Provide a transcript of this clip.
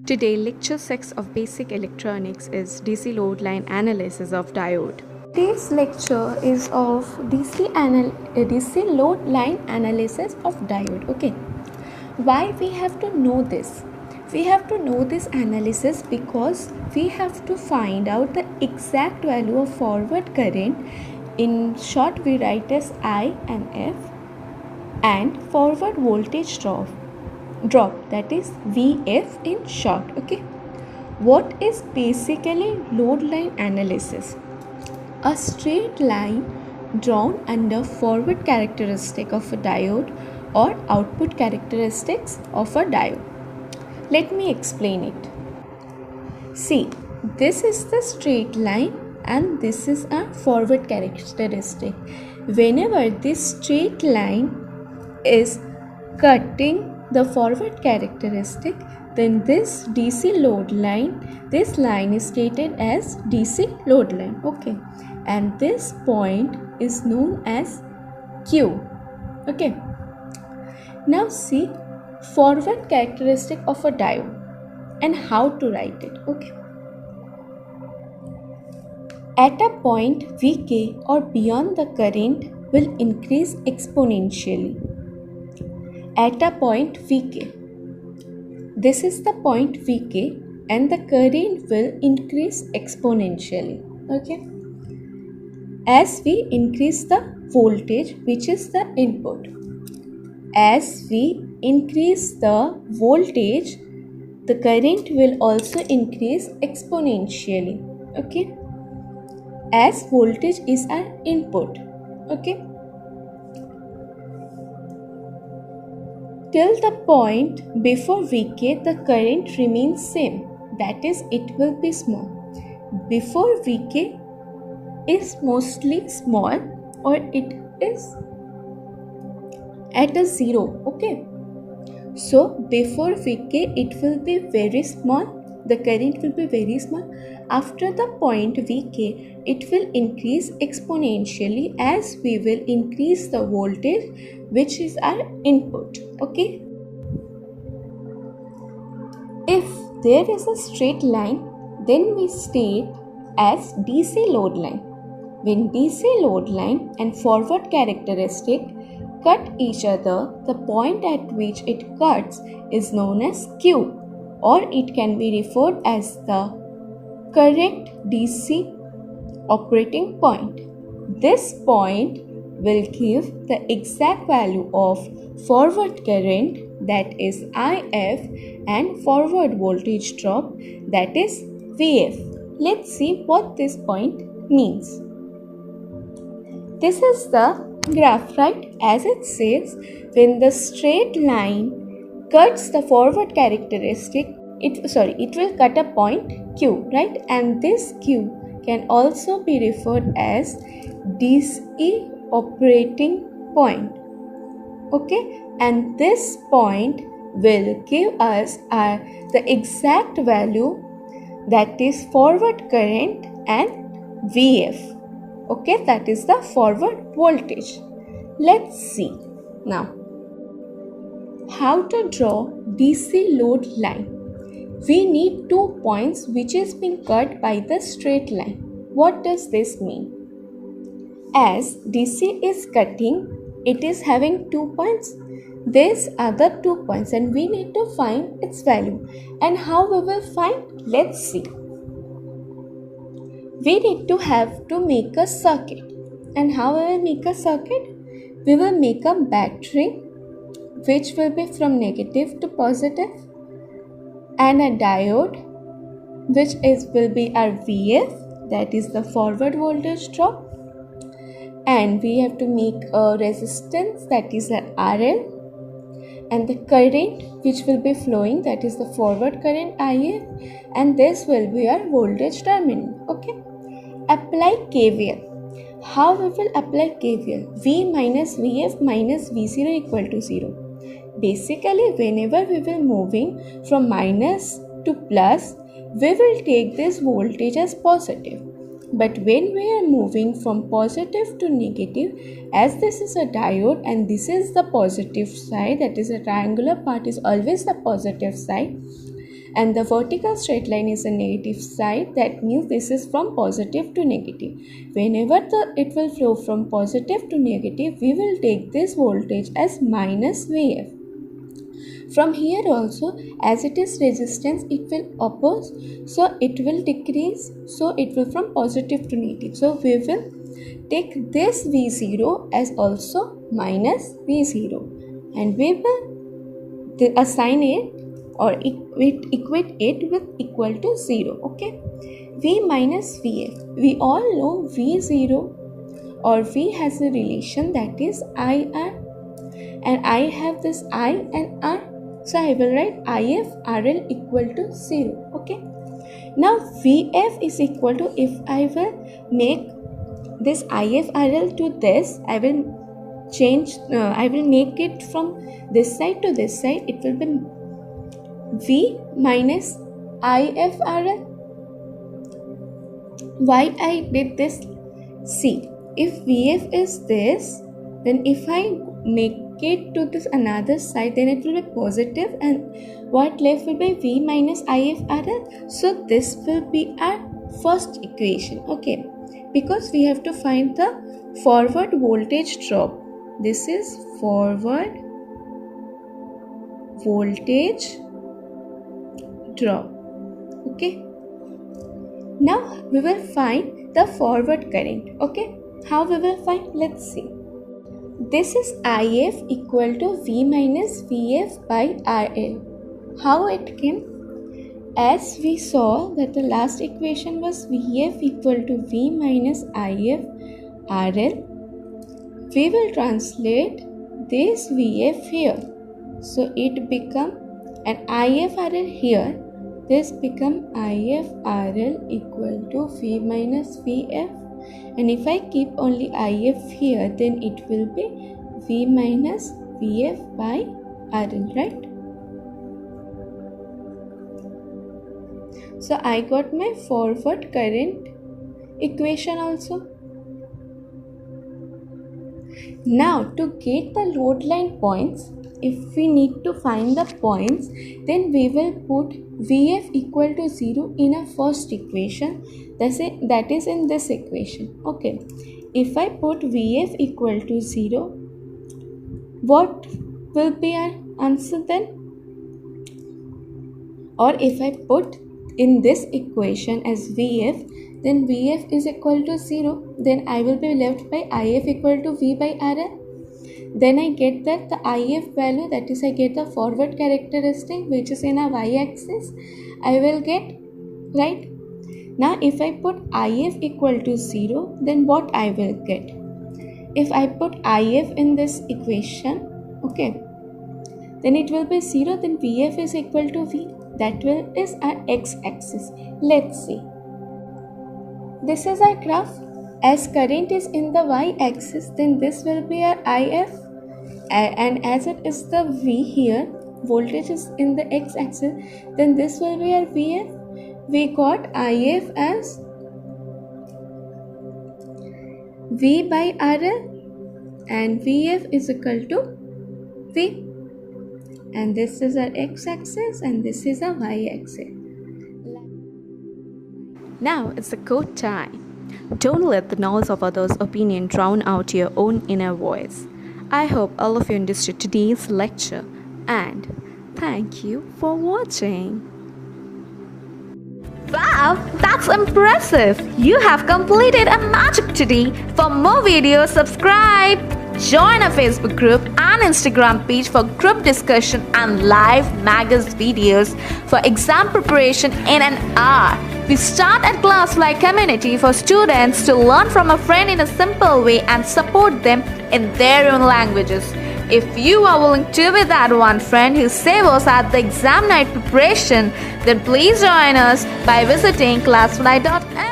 Today, lecture 6 of Basic Electronics is DC load line analysis of diode. Today's lecture is of DC load line analysis of diode. Okay, why we have to know this? We have to know this analysis because we have to find out the exact value of forward current. In short, we write as I and F, and forward voltage drop, that is VF in short. Okay, what is basically load line analysis? A straight line drawn under forward characteristic of a diode or output characteristics of a diode. Let me explain it. See, this is the straight line and this is a forward characteristic. Whenever this straight line is cutting the forward characteristic, then this DC load line, this line is stated as DC load line. Okay, and this point is known as Q. Okay, now see forward characteristic of a diode and how to write it. Okay, at a point Vk or beyond, the current will increase exponentially. At a point Vk, this is the point Vk, and the current will increase exponentially. Okay, as we increase the voltage, which is the input. As we increase the voltage, the current will also increase exponentially. Okay, as voltage is our input. Okay, till the point before Vk, the current remains same, that is, it will be small. Before Vk is mostly small, or it is at a zero. Okay, so before Vk it will be very small, the current will be very small. After the point Vk, it will increase exponentially as we will increase the voltage, which is our input. Okay, if there is a straight line, then we state as DC load line. When DC load line and forward characteristic cut each other, the point at which it cuts is known as Q, or it can be referred as the correct DC operating point. This point will give the exact value of forward current, that is IF, and forward voltage drop, that is VF. Let's see what this point means. This is the graph, right? As it says, when the straight line cuts the forward characteristic, it will cut a point Q, right? And this Q can also be referred as DC operating point. Okay, and this point will give us the exact value, that is forward current and VF. Okay, that is the forward voltage. Let's see now how to draw DC load line. We need 2 points which is being cut by the straight line. What does this mean? As DC is cutting, it is having 2 points. These are the 2 points and we need to find its value. And how we will find? Let's see. We need to make a circuit. And how we will make a circuit? We will make a battery which will be from negative to positive, and a diode which will be our VF, that is the forward voltage drop, and we have to make a resistance, that is an RL, and the current which will be flowing, that is the forward current IF, and this will be our voltage terminal. Okay, apply KVL. How we will apply KVL? V minus VF minus V0 equal to 0. Basically, whenever we will moving from minus to plus, we will take this voltage as positive. But when we are moving from positive to negative, as this is a diode and this is the positive side, that is a triangular part is always the positive side, and the vertical straight line is a negative side. That means this is from positive to negative. Whenever it will flow from positive to negative, we will take this voltage as minus Vf. From here also, as it is resistance, it will oppose, so it will decrease, so it will from positive to negative. So we will take this V0 as also minus V0, and we will assign it or equate it with equal to 0. Okay, V minus Vf. We all know V0 or V has a relation, that is IR, and I have this I and R. So I will write IF RL equal to 0. Okay. Now VF is equal to, if I will make this IF RL to this, I will change, I will make it from this side to this side. It will be V minus IF RL. Why I did this? See, if VF is this, then if I make it to this another side, then it will be positive, and what left will be V minus IF RL. So this will be our first equation. Okay, because we have to find the forward voltage drop. This is forward voltage drop. Okay, now we will find the forward current. Okay, how we will find? Let's see. This is IF equal to V minus Vf by RL. How it came? As we saw that the last equation was Vf equal to V minus IF RL, we will translate this Vf here. So it become an IF RL here. This become IF RL equal to V minus Vf. And if I keep only IF here, then it will be V minus Vf by RL, right? So I got my forward current equation also. Now to get the load line points, if we need to find the points, then we will put Vf equal to 0 in a first equation, that is in this equation. Okay, if I put Vf equal to 0, what will be our answer then? Or if I put in this equation as Vf, then Vf is equal to 0, then I will be left by If equal to V by RL. Then I get that the IF value, that is I get the forward characteristic which is in a y-axis, I will get, right? Now if I put IF equal to 0, then what I will get? If I put IF in this equation, okay, then it will be 0, then Vf is equal to V. That is our x-axis. Let's see. This is our graph. As current is in the y-axis, then this will be our IF, and as it is the V here, voltage is in the x-axis, then this will be our Vf. We got IF as V by RL, and Vf is equal to V. And this is our x-axis and this is our y-axis. Now it's the quote time. Don't let the noise of others' opinion drown out your own inner voice. I hope all of you understood today's lecture, and thank you for watching. Wow, that's impressive! You have completed a magic today. For more videos, subscribe. Join our Facebook group and Instagram page for group discussion and live Magus videos for exam preparation in an hour. We start a class-like community for students to learn from a friend in a simple way and support them in their own languages. If you are willing to be that one friend who saves us at the exam night preparation, then please join us by visiting classfly.in.